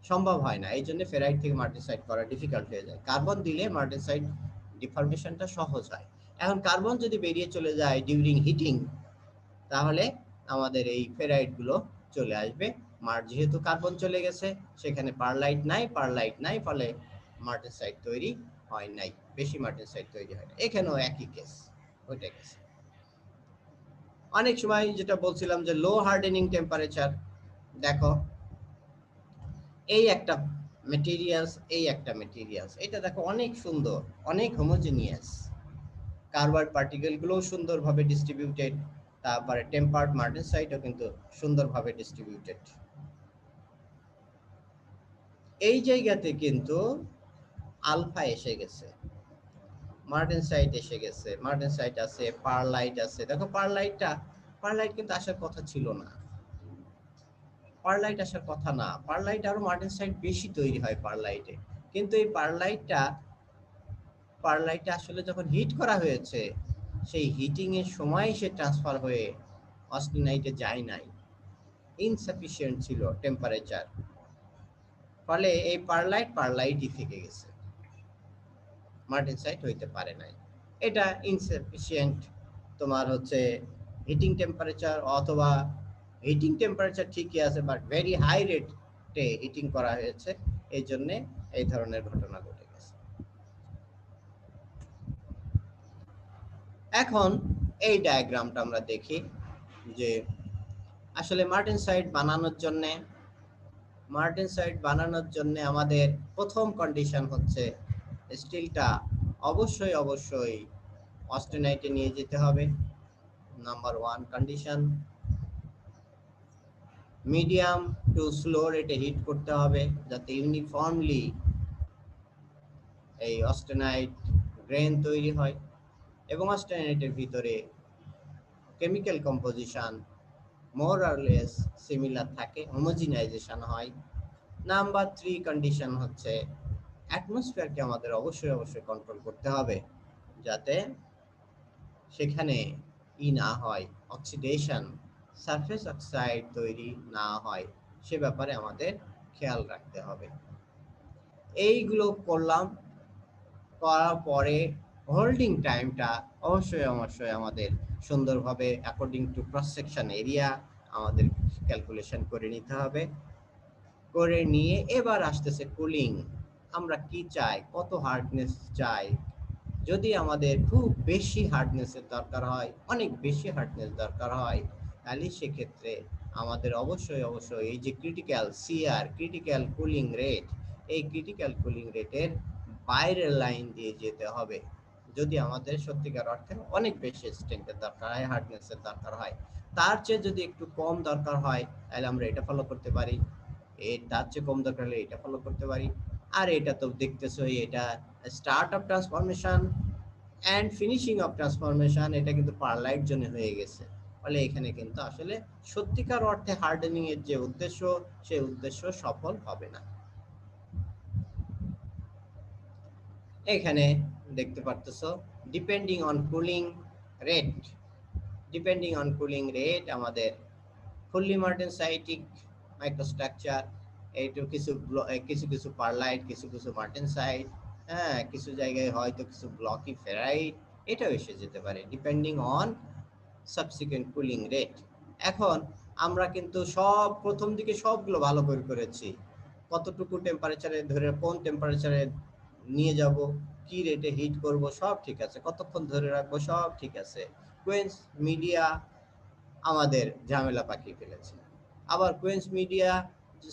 সম্ভব হয় না। এই জন্য ফেরাইট থেকে মার্টেনসাইট করা ডিফিকাল্ট হয়ে যায়। কার্বন দিলে মার্টেনসাইট ডিফরমেশনটা সহজ হয়। এখন কার্বন যদি বেরিয়ে চলে যায় ডিউরিং হিটিং, তাহলে আমাদের এই ফেরাইট গুলো চলে আসবে। যেহেতু কার্বন চলে গেছে, সেখানে পারলাইট নাই, ফলে মার্টেনসাইট তৈরি হয় নাই, বেশি মার্টেনসাইট তৈরি হয় না। এখানেও একই কেস। ওইটাই গেছে। অনেক সময় যেটা বলছিলাম যে লো হার্ডেনিং টেম্পারেচার, দেখো এই একটা মেটেরিয়ালস, এই একটা মেটেরিয়ালস, এটা দেখো অনেক সুন্দর, অনেক হোমোজেনিয়াস, কার্বন পার্টিকেল গুলো সুন্দরভাবে ডিস্ট্রিবিউটেড, তারপরে টেম্পার্ড মার্টেনসাইটও কিন্তু সুন্দরভাবে ডিস্ট্রিবিউটেড। এই জায়গাতে কিন্তু আলফা এসে গেছে, মার্টেনসাইট এসে গেছে, মার্টেনসাইট আছে, পারলাইট আছে। দেখো পারলাইট কিন্তু আসার কথা ছিল না, পারলাইট আসার কথা না, পারলাইট আরো মার্টেনসাইট বেশি তৈরি হয় পারলাইটে, কিন্তু এই পারলাইটটা আসলে যখন হিট করা হয়েছে, সেই হিটিং এর সময় সে ট্রান্সফার হয়ে অস্টেনাইটে যায় নাই, ইনসাফিসিয়েন্ট ছিল টেম্পারেচার, ফলে এই পারলাইটই থেকে গেছে, মার্টেনসাইট হইতে পারে নাই। এটা ইনসাফিসিয়েন্ট তোমার হচ্ছে হিটিং টেম্পারেচার, অথবা হিটিং টেম্পারেচার ঠিকই আছে বাট ভেরি হাই রেটে হিটিং করা হয়েছে, এই জন্য এই ধরনের ঘটনা ঘটে গেছে। এখন এই ডায়াগ্রামটা আমরা দেখি যে আসলে মার্টেনসাইট বানানোর জন্য আমাদের প্রথম কন্ডিশন হচ্ছে স্টিলটা অবশ্যই অস্টেনাইটে নিয়ে যেতে হবে, number 1 condition. Medium to slow রেটে হিট করতে হবে যাতে ইউনিফর্মলি এই অস্টেনাইট গ্রেন তৈরি হয় এবং অস্টেনাইটের ভিতরে chemical composition more or less similar থাকে, হোমোজিনাইজেশন হয়। নাম্বার 3 কন্ডিশন হচ্ছে অ্যাটমসফিয়ারকে আমাদের অবশ্যই কন্ট্রোল করতে হবে যাতে সেখানে না হয় অক্সিডেশন, সারফেস অক্সাইড তৈরি না হয়, সে ব্যাপারে আমাদের খেয়াল রাখতে হবে। এইগুলো করার পরে হোল্ডিং টাইমটা অবশ্যই আমাদের সুন্দরভাবে according to cross section area আমাদের ক্যালকুলেশন করে নিতে হবে। করে নিয়ে এবার আসতেছে কুলিং। আমরা কি চাই, কত হার্ডনেস চাই। যদি আমাদের খুব বেশি হার্ডনেসের দরকার হয়, অনেক বেশি হার্ডনেস দরকার হয়, তাহলে সেক্ষেত্রে আমাদের অবশ্যই এই যে critical CR, critical cooling rate, এই ক্রিটিক্যাল কুলিং রেটের বাইরের লাইন দিয়ে যেতে হবে। যদি আমাদের সত্যিকার অর্থে অনেক বেশি স্ট্রেংথের দরকার হয়, হার্ডনেসের দরকার হয়, তার চেয়ে যদি একটু কম দরকার হয় তাহলে আমরা এটা ফলো করতে পারি, তার চেয়ে কম দরকার হলে এটা ফলো করতে পারি। আর এটা তো দেখতেছো, এটা start of transformation and finishing of transformation, এটা কিন্তু পারলাইট জোনে হয়ে গেছে। ফলে এখানে কিন্তু আসলে সত্যিকার অর্থে হার্ডেনিং এর যে উদ্দেশ্য, সেই উদ্দেশ্য সফল হবে না। এখানে দেখতে পারতেছো ডিপেন্ডিং অন কুলিং রেট আমাদের ফুললি মার্টেনসাইটিক মাইক্রোস্ট্রাকচার, এইটু কিছু পারলাইট, কিছু মার্টেনসাইট, হ্যাঁ, কিছু জায়গায় হয়তো কিছু ব্লকি ফেরাইট, এটাও এসে যেতে পারে depending on subsequent cooling rate. এখন আমরা কিন্তু সব প্রথম দিকে সবগুলো ভালো করে করেছি, কতটুকু টেম্পারেচারে ধরে কোন টেম্পারেচারে নিয়ে যাব, কি রেটে হিট করব, সব ঠিক আছে, কতক্ষণ ধরে রাখবো, সব ঠিক আছে। কুয়েন্স মিডিয়া আমাদের ঝামেলা পাকিয়ে ফেলেছে। আবার কুয়েন্স মিডিয়া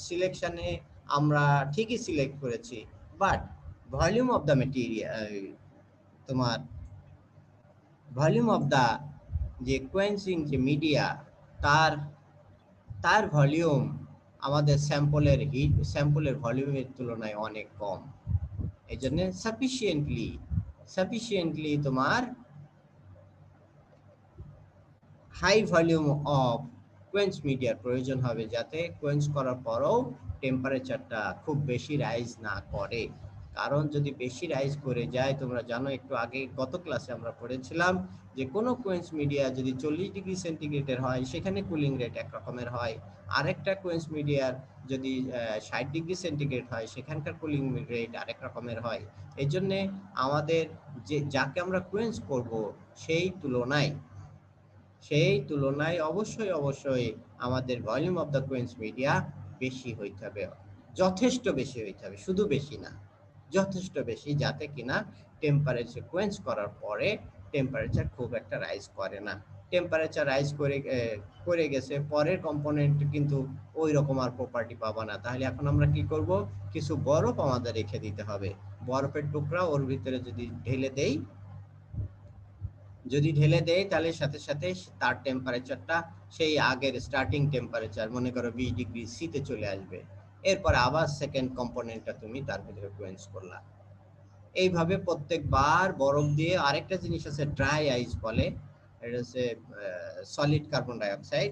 সিলেকশনে আমরা ঠিকই সিলেক্ট করেছি, but volume of the material, তোমার ভলিউম অফ দ্য যে কুয়েন্সিং যে মিডিয়া, তার ভলিউম আমাদের স্যাম্পলের ভলিউমের তুলনায় অনেক কম। এই জন্য সাফিসিয়েন্টলি তোমার হাই ভলিউম অফ কোয়েন্স মিডিয়ার প্রয়োজন হবে, যাতে কোয়েন্স করার পরও টেম্পারেচারটা খুব বেশি রাইজ না করে। কারণ যদি বেশি রাইজ করে যায়, তোমরা জানো একটু আগে গত ক্লাসে আমরা পড়েছিলাম যে কোনো কোয়েন্স মিডিয়া যদি 40 ডিগ্রি সেন্টিগ্রেডের হয়, সেখানে কুলিং রেট এক রকমের হয়। আরেকটা কোয়েন্স মিডিয়ার যদি 60 ডিগ্রি সেন্টিগ্রেড হয়, সেখানকার কুলিং রেট আরেক রকমের হয়। এই জন্যে আমাদের যাকে আমরা কোয়েন্স করব, সেই তুলনায় অবশ্যই আমাদের ভলিউম অফ দ্য কোয়েন্স মিডিয়া বেশি হইতে হবে, যথেষ্ট বেশি হইতে হবে, শুধু বেশি না, যথেষ্ট বেশি, যাতে কিনা টেম্পারেচার কোয়েন্স করার পরে টেম্পারেচার খুব একটা রাইজ করে না। টেম্পারেচার রাইজ করে গেছে, পরের কম্পোনেন্ট কিন্তু ওই রকম আর প্রপার্টি পাবা না। তাহলে এখন আমরা কি করব, কিছু বরফ আমাদের রেখে দিতে হবে। বরফের টুকরা ওর ভিতরে যদি ঢেলে দেই তাহলে সাথে সাথে তার টেম্পারেচারটা সেই আগের স্টার্টিং টেম্পারেচার, মনে করো 20 ডিগ্রি সিতে চলে আসবে। এরপর আবার সেকেন্ড কম্পোনেন্টটা তুমি তার ভিতরে কোয়েঞ্চ করলা। এইভাবে প্রত্যেকবার বরফ দিয়ে। আরেকটা জিনিস আছে ড্রাই আইস বলে, এটা হচ্ছে solid carbon die oxide,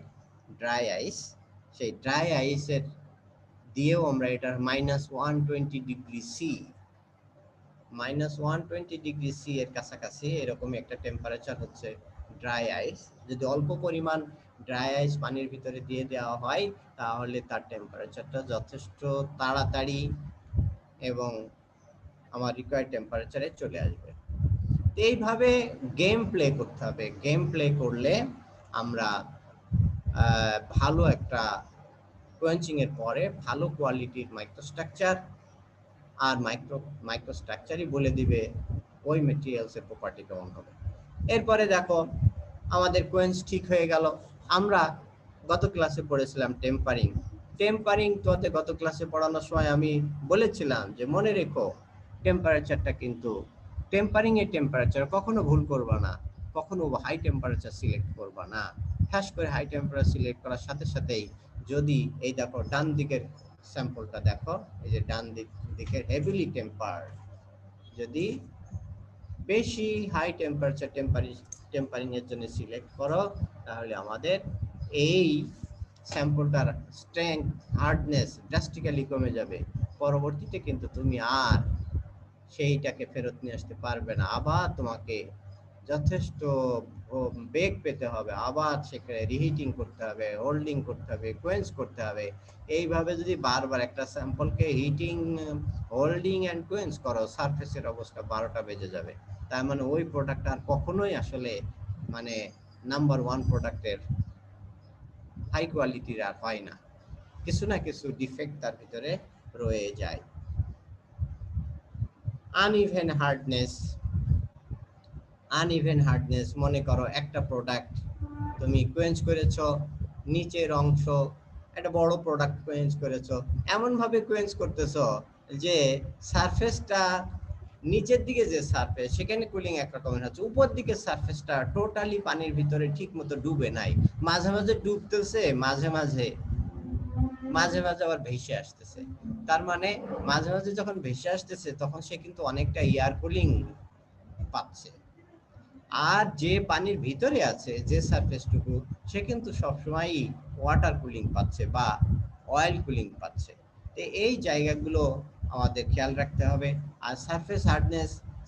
dry আইস। সেই ড্রাই আইসের দিয়েও আমরা এটা -120 ডিগ্রি সি, -120 ডিগ্রি সি এর কাছাকাছি এরকম একটা টেম্পারেচার হচ্ছে ড্রাই আইস। যদি অল্প পরিমাণ ড্রাই আইস পানির ভিতরে দিয়ে দেওয়া হয় তাহলে তার টেম্পারেচারটা যথেষ্ট তাড়াতাড়ি এবং আমার রিকোয়ার্ড টেম্পারেচারে চলে আসবে। এইভাবে গেম প্লে করতে হবে। গেম প্লে করলে আমরা ভালো একটা কোয়েঞ্চিং এর পরে ভালো কোয়ালিটির মাইক্রোস্ট্রাকচার, আর মাইক্রোস্ট্রাকচারই বলে দিবে ওই মেটেরিয়ালস এর প্রপার্টি কেমন হবে। এরপরে দেখো আমাদের কোয়েঞ্চ ঠিক হয়ে গেল। আমরা গত ক্লাসে পড়েছিলাম টেম্পারিং তোতে গত ক্লাসে পড়ানোর সময় আমি বলেছিলাম যে মনে রেখো টেম্পারেচারটা কিন্তু টেম্পারিং এর টেম্পারেচার কখনো ভুল করবা না, কখনো হাই টেম্পারেচার সিলেক্ট করবা না। খাস করে হাই টেম্পারেচার সিলেক্ট করার সাথে সাথেই যদি এই দেখো ডান দিকের স্যাম্পলটা দেখো, এই যে ডান দিকের হেভিলি টেম্পারড, যদি বেশি হাই টেম্পারেচার টেম্পারিং এর জন্য সিলেক্ট করো তাহলে আমাদের এই স্যাম্পলটার স্ট্রেংথ হার্ডনেস ড্রাস্টিক্যালি কমে যাবে। পরবর্তীতে কিন্তু তুমি আর সেইটাকে ফেরত নিয়ে আসতে পারবে না, আবার তোমাকে যথেষ্ট বেগ পেতে হবে, আবার সেখানে রিহিটিং করতে হবে, হোল্ডিং করতে হবে, কোয়েঞ্চ করতে হবে। এইভাবে যদি বারবার একটা স্যাম্পলকে হিটিং, হোল্ডিং এন্ড কোয়েঞ্চ করো, সারফেসের অবস্থা 12টা বেজে যাবে। তার মানে ওই প্রোডাক্ট আর কখনোই আসলে মানে নাম্বার 1 প্রোডাক্টের হাই কোয়ালিটির আর হয় না, কিছু না কিছু ডিফেক্ট তার ভিতরে রয়ে যায়। আনইভেন হার্ডনেস, মনে করো একটা প্রোডাক্ট তুমি কোয়েঞ্চ করেছো, নিচের অংশ একটা বড় প্রোডাক্ট কোয়েঞ্চ করেছো, এমন ভাবে কোয়েঞ্চ করতেছো যে সারফেসটা নিচের দিকে যে সারফেস সেখানে কুলিং একরকমের হচ্ছে, উপর দিকে সারফেসটা টোটালি পানির ভিতরে ঠিক মতো ডুবে নাই, মাঝে মাঝে ডুবতেছে, মাঝে মাঝে আবার ভেসে আসতেছে। তার মানে মাঝে মাঝে যখন ভেসে আসতেছে তখন সে কিন্তু অনেকটা এয়ার কুলিং পাচ্ছে, আর যে পানির ভিতরে আছে যে সারফেসটুকু সে কিন্তু সবসময়ই ওয়াটার কুলিং পাচ্ছে বা অয়েল কুলিং পাচ্ছে। তো এই জায়গাগুলো আমাদের খেয়াল রাখতে হবে। আর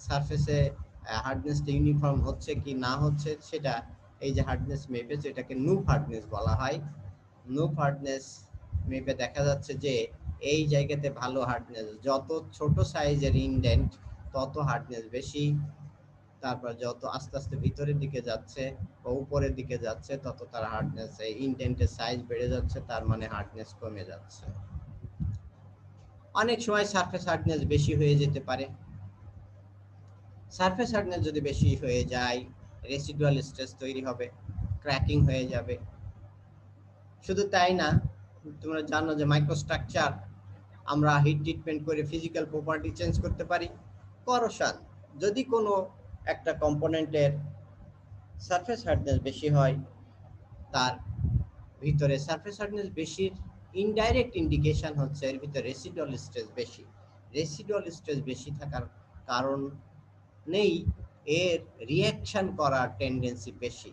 সারফেসে হার্ডনেসটা ইউনিফর্ম হচ্ছে কি না হচ্ছে সেটা এই যে হার্ডনেস মেপে, যেটাকে নুপ হার্ডনেস বলা হয়, নুপ হার্ডনেস মেপে দেখা যাচ্ছে যে এই জায়গাতে ভালো হার্ডনেস, যত ছোট সাইজের ইনডেন্ট তত হার্ডনেস বেশি, তারপর যত আস্তে আস্তে ভিতরের দিকে যাচ্ছে বা উপরের দিকে যাচ্ছে তত তার হার্ডনেস, এই ইনডেন্টের সাইজ বেড়ে যাচ্ছে, তার মানে হার্ডনেস কমে যাচ্ছে। অনেক সময় সারফেস হার্ডনেস বেশি হয়ে যেতে পারে। সারফেস হার্ডনেস যদি বেশি হয়ে যায় রেসিডুয়াল স্ট্রেস তৈরি হবে, ক্র্যাকিং হয়ে যাবে। শুধু তাই না, তোমরা জানো যে মাইক্রোস্ট্রাকচার আমরা হিট ট্রিটমেন্ট করে ফিজিক্যাল প্রপার্টি চেঞ্জ করতে পারি। করোশন, যদি কোনো একটা কম্পোনেন্টের সারফেস হার্ডনেস বেশি হয়, তার ভিতরে সারফেস হার্ডনেস বেশির ইনডাইরেক্ট ইন্ডিকেশন হচ্ছে এর ভিতরে রেসিডুয়াল স্ট্রেস বেশি। রেসিডুয়াল স্ট্রেস বেশি থাকার কারণ নেই, এর রিঅ্যাকশন করার টেন্ডেন্সি বেশি,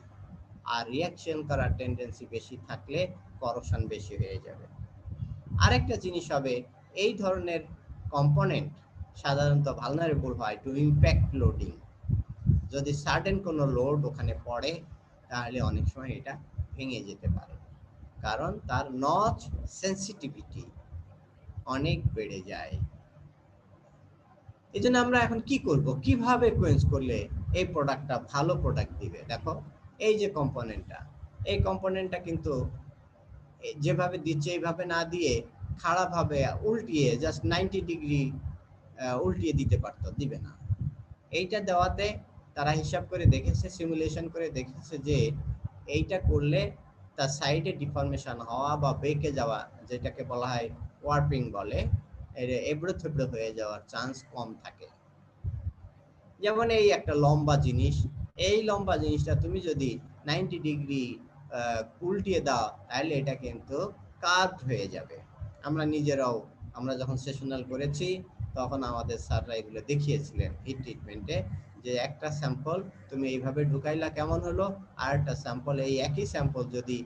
আর রিঅ্যাকশন করার টেন্ডেন্সি বেশি থাকলে করোশন বেশি হয়ে যাবে। আরেকটা জিনিস হবে, এই ধরনের কম্পোনেন্ট সাধারণত ভালনারেবল হয় টু ইম্প্যাক্ট লোডিং। যদি সাডেন কোনো লোড ওখানে পড়ে তাহলে অনেক সময় এটা ভেঙে যেতে পারে, কারণ তার নচ সেন্সিটিভিটি অনেক বেড়ে যায়। এই জন্য আমরা এখন কি করব, কিভাবে কোয়েঞ্চ করলে এই প্রোডাক্টটা ভালো প্রোডাক্ট দিবে। দেখো এই যে কম্পোনেন্টটা, এই কম্পোনেন্টটা কিন্তু যেভাবে দিচ্ছে এইভাবে না দিয়ে খাড়াভাবে উল্টিয়ে জাস্ট 90 ডিগ্রি উল্টিয়ে দিতে পারতো, দিবে না। এইটা দেওয়াতে তারা হিসাব করে দেখেছে, সিমুলেশন করে দেখেছে যে এইটা করলে তার সাইডে ডিফরমেশন হওয়া বা বেঁকে যাওয়া, যেটাকে বলা হয় ওয়ার্পিং বলে, এবড়ো থেবড়ো হয়ে যাওয়ার চান্স কম থাকে। যেমন এই একটা লম্বা জিনিস, এই লম্বা জিনিসটা তুমি যদি 90 ডিগ্রি উল্টিয়ে দাও তাহলে এটা কিন্তু কার্ভড হয়ে যাবে। আমরা নিজেরাও, আমরা যখন সেশনাল করেছি তখন আমাদের স্যাররা এগুলো দেখিয়েছিলেন হিট ট্রিটমেন্টে, যে একটা স্যাম্পল তুমি এইভাবে ঢুকাইলা কেমন হলো, আর একটা স্যাম্পল, এই একই স্যাম্পল যদি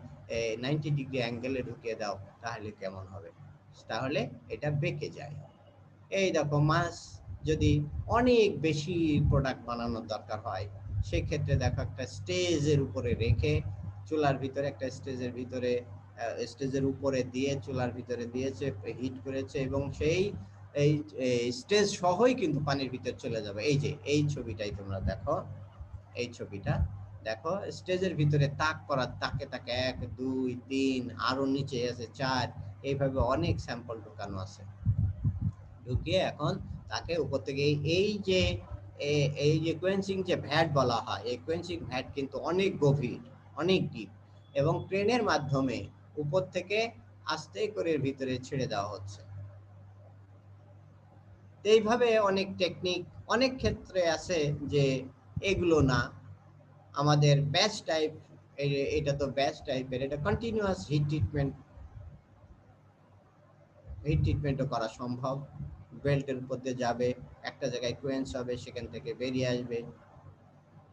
90 ডিগ্রি অ্যাঙ্গেলে ঢুকিয়ে দাও তাহলে কেমন হবে, তাহলে এটা বেঁকে যায়। এই দেখো, মাছ যদি অনেক বেশি প্রোডাক্ট বানানোর দরকার হয় সেক্ষেত্রে দেখো একটা স্টেজের উপরে রেখে, চুলার ভিতরে একটা স্টেজের ভিতরে, স্টেজের উপরে দিয়ে চুলার ভিতরে দিয়েছে, হিট করেছে, এবং সেই এই স্টেজ সহই কিন্তু পানির ভিতর চলে যাবে। এই যে এই ছবিটাই তোমরা দেখো, এই ছবিটা দেখো, স্টেজের ভিতরে তাক করা, তাকে তাকে 1 2 3 আরো নিচে আছে 4, এইভাবে অনেক স্যাম্পল ঢুকানো আছে। ঢুকিয়ে এখন তাকে উপর থেকে এই যে কোয়েন্সিং যে ভ্যাট বলা হয়, এই কোয়েন্সিং ভ্যাট কিন্তু অনেক গভীর, অনেক ডিপ, এবং ট্রেনের মাধ্যমে উপর থেকে আস্তে করে ভিতরে ছেড়ে দেওয়া হচ্ছে। এইভাবে অনেক টেকনিক, অনেক ক্ষেত্রে আছে যে এগুলো না আমাদের ব্যাচ টাইপ, এটা তো ব্যাচ টাইপের, এটা কন্টিনিউয়াস হিট ট্রিটমেন্টও করা সম্ভব। বেল্টের উপর দিয়ে যাবে, একটা জায়গায় কোয়েন্স হবে, সেখান থেকে বেরিয়ে আসবে,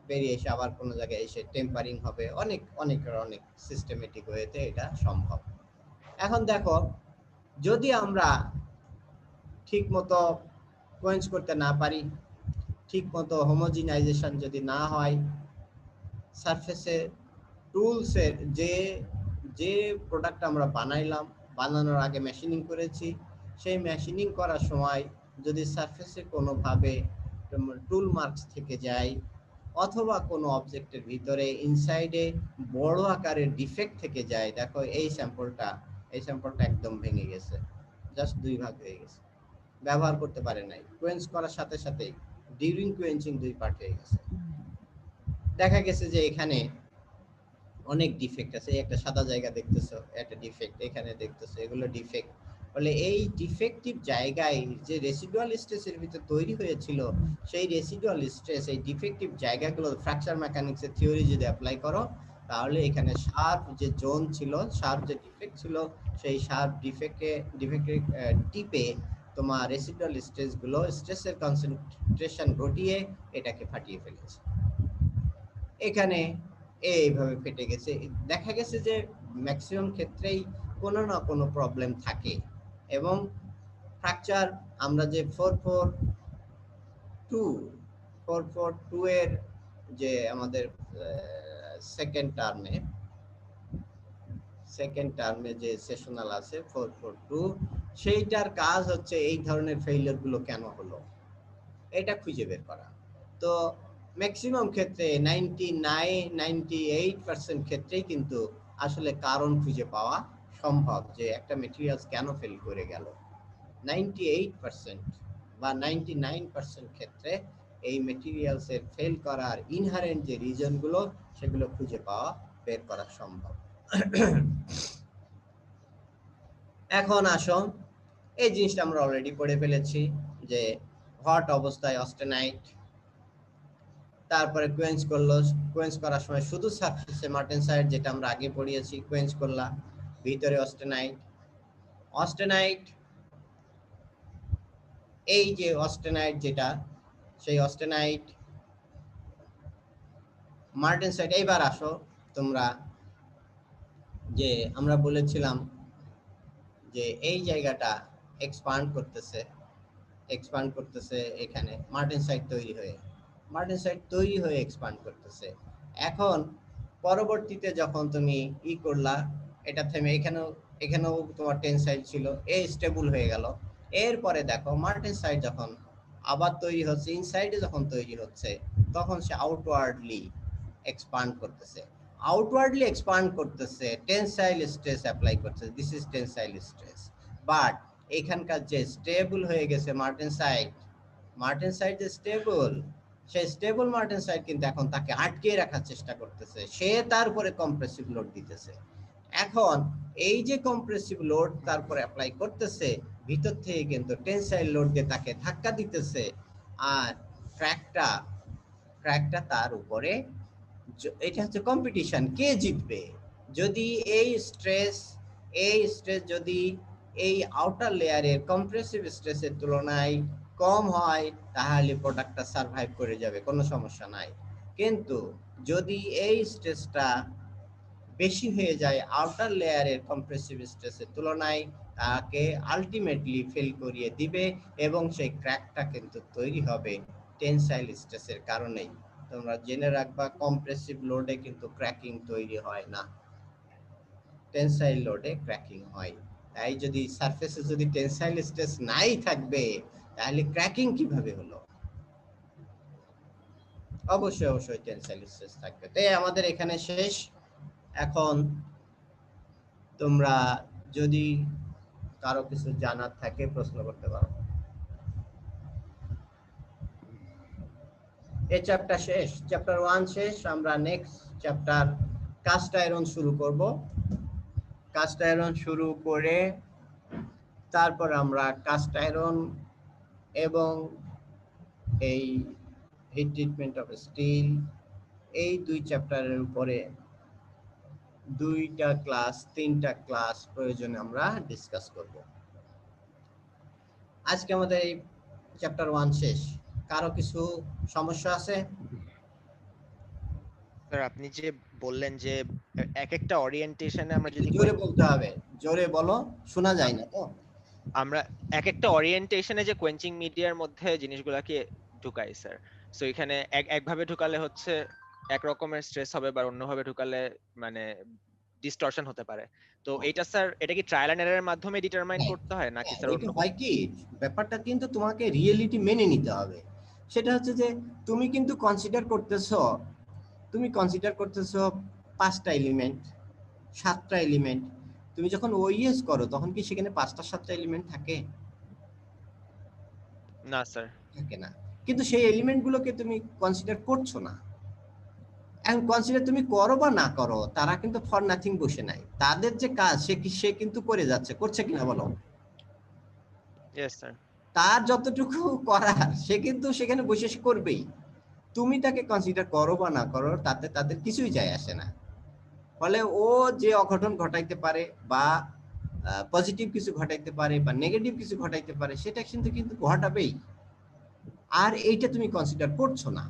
বেরিয়ে এসে আবার কোনো জায়গায় এসে টেম্পারিং হবে, অনেক সিস্টেমেটিক ওয়েতে এটা সম্ভব। এখন দেখো, যদি আমরা ঠিক মতো কোয়েন্স করতে না পারি, ঠিক মতো হোমোজিনাইজেশন যদি না হয়, সারফেসে টুলসের যে প্রোডাক্ট আমরা বানাইলাম, বানানোর আগে মেশিনিং করেছি, সেই মেশিনিং করার সময় যদি সারফেসে কোনোভাবে টুল মার্কস থেকে যায়, অথবা কোনো অবজেক্টের ভিতরে ইনসাইডে বড় আকারের ডিফেক্ট থেকে যায়, দেখো এই স্যাম্পলটা একদম ভেঙে গেছে, জাস্ট 2 ভাগ হয়ে গেছে, ব্যবহার করতে পারে নাই। কোয়েন্স করার সাথে সাথেই ডিউরিং কোয়েন্সিং 2 পার্ট হয়ে গেছে। দেখা গেছে যে এখানে অনেক ডিফেক্ট আছে, একটা সাদা জায়গা দেখতেছো, একটা ডিফেক্ট এখানে দেখতেছো, এগুলো ডিফেক্ট বলে। এই ডিফেক্টিভ জায়গায় যে রেসিডুয়াল স্ট্রেসের ভিতর তৈরি হয়েছিল, সেই রেসিডুয়াল স্ট্রেস, এই ডিফেক্টিভ জায়গাগুলো ফ্র্যাকচার মেকানিক্সের থিওরি যদি অ্যাপ্লাই করো, তাহলে এখানে শার্প যে জোন ছিল, শার্প যে ডিফেক্ট ছিল, সেই শার্প ডিফেক্টের টিপে তোমার রেসিডুয়াল স্ট্রেসগুলো স্ট্রেসের কনসেন্ট্রেশন ঘটিয়ে এটাকে ফাটিয়ে ফেলেছে। এখানে এইভাবে ফেটে গেছে। দেখা গেছে যে ম্যাক্সিমাম ক্ষেত্রেই কোনো না কোনো প্রবলেম থাকে, এবং ফ্র্যাকচার আমরা যে 442 এর যে আমাদের সেকেন্ড টার্মে যে সেশনাল আছে 442, সেইটার কাজ হচ্ছে এই ধরনের ফেইলিয়ার গুলো কেন হলো এটা খুঁজে বের করা। তো ম্যাক্সিমাম ক্ষেত্রে 98% ক্ষেত্রেই কিন্তু আসলে কারণ খুঁজে পাওয়া সম্ভব যে একটা ম্যাটেরিয়ালস কেন ফেল করে গেল। 98% বা 99% ক্ষেত্রে এই ম্যাটেরিয়ালস এর ফেল করার ইনহারেন্ট যে রিজন গুলো, সেগুলো খুঁজে পাওয়া, বের করা সম্ভব। এখন আসো, এই জিনিসটা আমরা অলরেডি পড়ে ফেলেছি যে হট অবস্থায় অস্টেনাইট, তারপরে কোয়েন্স করলো, কোয়েন্স করার সময় শুধু সারফেসে মার্টেনসাইট, যেটা আমরা আগে পড়িয়েছি, কোয়েন্স করলা, ভিতরে অস্টেনাইট, এই যে অস্টেনাইট যেটা, সেই অস্টেনাইট মার্টেনসাইট। এইবার আসো তোমরা, যে আমরা বলেছিলাম যে এই জায়গাটা এক্সপান্ড করতেছে এখানে মার্টেনসাইট তৈরি হয়ে এক্সপান্ড করতেছে। এখন পরবর্তীতে যখন তুমি করলা, এটা থেমে এখানেও তোমার টেনসাইল ছিল, এই স্টেবল হয়ে গেল। এরপরে দেখো মার্টেনসাইট যখন আবার তৈরি হচ্ছে, ইনসাইডে যখন তৈরি হচ্ছে, তখন সে আউটওয়ার্ডলি এক্সপান্ড করতেছে, টেনসাইল স্ট্রেস অ্যাপ্লাই করছে, this is tensile stress. But এখানকার যে স্টেবল হয়ে গেছে মার্টেনসাইট যে স্টেবল, সে স্টেবল মার্টেনসাইট কিন্তু এখন তাকে আটকে রাখার চেষ্টা করতেছে, সে তার উপরে কম্প্রেসিভ লোড দিতেছে। এখন এই যে কম্প্রেসিভ লোড তারপরে অ্যাপ্লাই করতেছে, ভিতর থেকে কিন্তু টেনসাইল লোড দিয়ে তাকে ধাক্কা দিতেছে, আর ক্র্যাকটা তার উপরে। এটা হচ্ছে কম্পিটিশন, কে জিতবে। যদি এই স্ট্রেস যদি এই আউটার লেয়ারের কম্প্রেসিভ স্ট্রেসের তুলনায় কম হয়, তাহলে প্রোডাক্টটা সার্ভাইভ করে যাবে, কোনো সমস্যা নাই। কিন্তু যদি এই স্ট্রেসটা বেশি হয়ে যায় আউটার লেয়ারের কম্প্রেসিভ স্ট্রেসের তুলনায়, তাকে আলটিমেটলি ফেল করিয়ে দিবে, এবং সেই ক্র্যাকটা কিন্তু তৈরি হবে টেনসাইল স্ট্রেসের কারণেই। তোমরা জেনে রাখবা, কম্প্রেসিভ লোডে কিন্তু ক্র্যাকিং তৈরি হয় না, টেনসাইল লোডে ক্র্যাকিং হয়। তাই যদি সারফেসে যদি টেনসাইল স্ট্রেস নাই থাকবে, তাহলে ক্র্যাকিং কিভাবে হলো? অবশ্যই টেনসাইল স্ট্রেস থাকবে। তাই আমাদের এখানে শেষ। এখন তোমরা যদি কারো কিছু জানার থাকে প্রশ্ন করতে পারো। এই চ্যাপ্টার শেষ, চ্যাপ্টার 1 শেষ। আমরা নেক্সট চ্যাপ্টার কাস্ট আয়রন শুরু করব। কাস্ট আয়রন শুরু করে তারপর আমরা কাস্ট আয়রন এবং এই হিট ট্রিটমেন্ট অফ স্টিল, এই 2 চ্যাপ্টারের উপরে 3টা ক্লাস প্রয়োজনে আমরা ডিসকাস করব। আজকে আমাদের এই চ্যাপ্টার 1 শেষ। কারো কিছু সমস্যা আছে? স্যার আপনি যে বললেন যে এক একটা ওরিয়েন্টেশনে আমরা যদি জোরে বলতে হবে, জোরে বলো, শোনা যায় না তো। আমরা এক একটা ওরিয়েন্টেশনে যে কোয়েঞ্চিং মিডিয়ার মধ্যে জিনিসগুলোকে ঢুকাই স্যার, সো এখানে একভাবে ঢুকালে হচ্ছে এক রকমের স্ট্রেস হবে, বা অন্যভাবে ঢুকালে মানে ডিসটরশন হতে পারে। তো এটা স্যার, এটা কি ট্রায়াল এন্ড এররের মাধ্যমে ডিটারমাইন করতে হয় নাকি স্যার এটা হয় কি, ব্যাপারটা কিন্তু তোমাকে রিয়েলিটি মেনে নিতে হবে। সেটা হচ্ছে যে তুমি কিন্তু কনসিডার করতেছো 5টা এলিমেন্ট, 7টা এলিমেন্ট। তুমি যখন ওইএস করো তখন কি সেখানে 5টা 7টা এলিমেন্ট থাকে? না স্যার, থাকে না। কিন্তু সেই এলিমেন্ট গুলোকে তুমি কনসিডার করছো না। এখন কনসিডার তুমি করো বা না করো, তারা কিন্তু ফর নাথিং বসে নাই। তাদের যে কাজ সে কিন্তু করে যাচ্ছে, করছে কিনা বলো? Yes sir. তার যতটুকু করার সে কিন্তু সেখানে বসে করবেই। তুমি তাকে কনসিডার করো বা না করো, তাতে তাদের কিছুই যায় আসে না। ফলে ও যে অঘটন ঘটাইতে পারে, বা পজিটিভ কিছু ঘটাইতে পারে, বা নেগেটিভ কিছু ঘটাইতে পারে, সেটা কিন্তু ঘটাবেই। আর এইটা তুমি কনসিডার করছো না,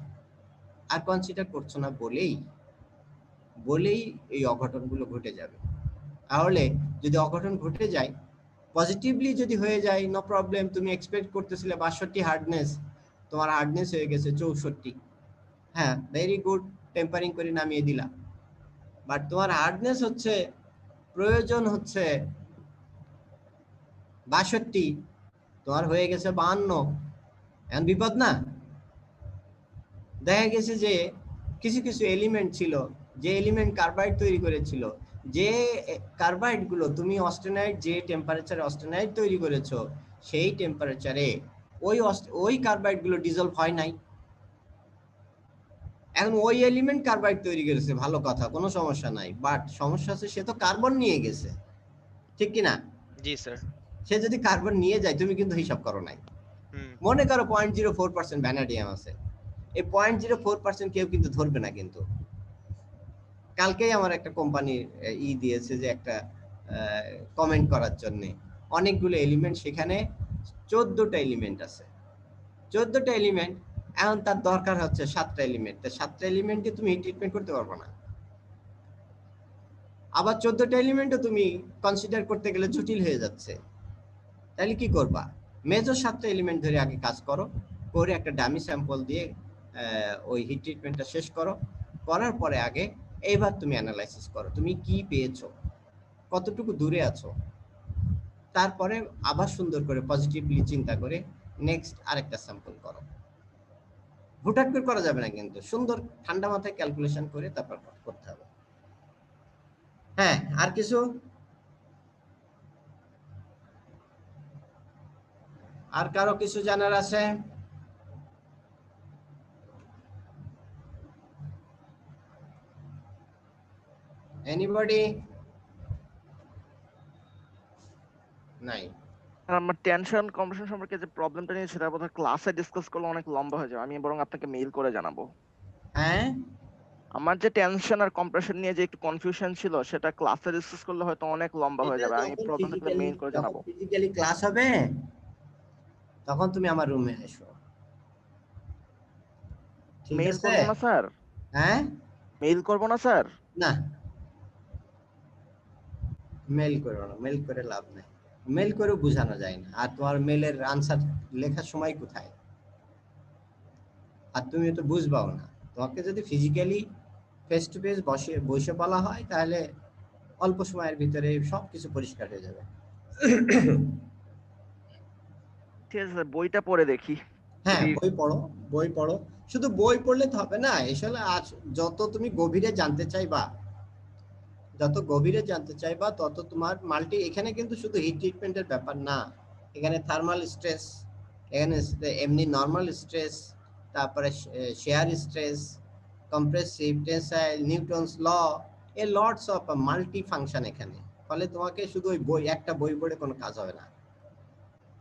আর কনসিডার করছো না বলেই এই অঘটনগুলো ঘটে যাবে। তাহলে যদি অঘটন ঘটে যায়, পজিটিভলি যদি হয়ে যায়, নো প্রবলেম। তুমি এক্সপেক্ট করতেছিলে 62 হার্ডনেস, তোমার হার্ডনেস হয়ে গেছে 64। হ্যাঁ, ভেরি গুড, টেম্পারিং করে নামিয়ে দিলা। বাট তোমার হার্ডনেস হচ্ছে, প্রয়োজন হচ্ছে 62, তোমার হয়ে গেছে 52। এখন বিপদ না? দেখা গেছে যে কিছু এলিমেন্ট ছিল, যে এলিমেন্ট কার্বাইড তৈরি করেছিল, যে কার্বাইড গুলো তুমি অস্টেনাইট, যে টেম্পারেচারে অস্টেনাইট তৈরি করেছো, সেই টেম্পারেচারে ওই কার্বাইড গুলো ডিজলভ হয় নাই। এখন ওই এলিমেন্ট কার্বাইড তৈরি করেছে, ভালো কথা, কোনো সমস্যা নাই। বাট সমস্যা আছে, সে তো কার্বন নিয়ে গেছে, ঠিক কি না? জি স্যার। সে যদি কার্বন নিয়ে যায়, তুমি কিন্তু হিসাব করো নাই। মনে করো 0.04% ভ্যানাডিয়াম আছে, এই 0.04% কেউ কিন্তু ধরবে না। কিন্তু কালকেই আমার একটা কোম্পানির দিয়েছে যে একটা কমেন্ট করার জন্য, অনেকগুলো এলিমেন্ট, সেখানে 14টা এলিমেন্ট আছে, 14টা এলিমেন্ট। এখন তার দরকার হচ্ছে 7টা এলিমেন্ট, 7টা এলিমেন্টে তুমি ট্রিটমেন্ট করতে পারবে না। আবার 14টা এলিমেন্টও তুমি কনসিডার করতে গেলে জটিল হয়ে যাচ্ছে। তাহলে কি করবা? মেজর 7টা এলিমেন্ট ধরে আগে কাজ করো, করে একটা ডামি স্যাম্পল দিয়ে ওই হিট ট্রিটমেন্টটা শেষ করো। করার পরে আগে এইবার তুমি অ্যানালাইসিস করো, তুমি কি পেয়েছো, কতটুকু দূরে আছো। তারপরে আবার সুন্দর করে পজিটিভলি চিন্তা করে নেক্সট আরেকটা স্যাম্পল করো। হুটহাট করে করা যাবে না, কিন্তু সুন্দর ঠান্ডা মাথায় ক্যালকুলেশন করে তারপর করতে হবে। হ্যাঁ, আর কিছু? আর কারো কিছু জানার আছে? এনিবডি? নাই। আমার টেনশন কম্প্রেশন সম্পর্কে যে প্রবলেমটা নিয়ে সেটা বোধহয় ক্লাসে ডিসকাস করলে অনেক লম্বা হয়ে যাবে, আমি বরং আপনাকে মেইল করে জানাবো। হ্যাঁ, আমার যে টেনশন আর কম্প্রেশন নিয়ে যে একটু কনফিউশন ছিল সেটা ক্লাসে ডিসকাস করলে হয়তো অনেক লম্বা হয়ে যাবে, আমি প্রবলেমটা মেইল করে জানাবো। ফিজিক্যালি ক্লাস হবে তখন তুমি আমার রুমে এসো, ঠিক মেইল আছে? করবো না স্যার? হ্যাঁ, মেইল করবো না স্যার? না, মেল করো না, মেল করে লাভ নেই, মেল করে বোঝানো যায় না। আর তোমার মেলের আনসার লেখার সময় কোথায়? আর তুমি তো বুঝবাও না। তোমাকে যদি ফিজিক্যালি ফেস টু ফেস বসে বলা হয় তাহলে অল্প সময়ের ভিতরে সবকিছু পরিষ্কার হয়ে যাবে। ঠিক আছে স্যার, বইটা পড়ে দেখি। হ্যাঁ, যদি- বই পড়ো, বই পড়ো। শুধু বই পড়লে তো হবে না, আসলে আজ যত তুমি গভীরে জানতে চাইবা, তত তোমার এখানে কিন্তু শুধু হিট ট্রিটমেন্টের ব্যাপার না, এখানে থার্মাল স্ট্রেস, এখানে এমনি নর্মাল স্ট্রেস, তারপরে shear stress, compressive, tensile, Newton's law, a lots of multi function এখানে। ফলে তোমাকে শুধু ওই একটা বই পড়ে কোনো কাজ হবে না।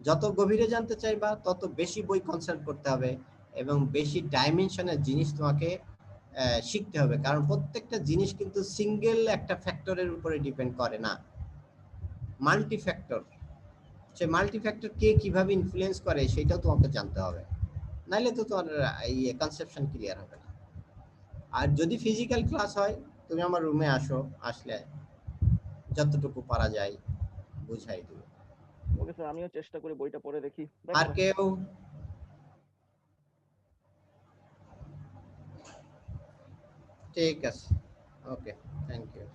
যত গভীরে জানতে চাইবা তত বেশি বই কনসাল্ট করতে হবে এবং বেশি ডাইমেনশনের জিনিস তোমাকে শিখতে হবে, কারণ প্রত্যেকটা জিনিস কিন্তু সিঙ্গেল একটা ফ্যাক্টরের উপরে ডিপেন্ড করে না, মাল্টি ফ্যাক্টর। সে মাল্টি ফ্যাক্টর কে কিভাবে ইনফ্লুয়েন্স করে সেটাও তোমাকে জানতে হবে, নাইলে তো তোমার এই কনসেপশন ক্লিয়ার হবে না। আর যদি ফিজিক্যাল ক্লাস হয় তুমি আমার রুমে আসো, আসলে যতটুকু পারা যায় বুঝাই দেব। ওকে স্যার, আমিও চেষ্টা করি বইটা পড়ে দেখি। আর কেউ? ঠিক আছে, ওকে, থ্যাংক ইউ।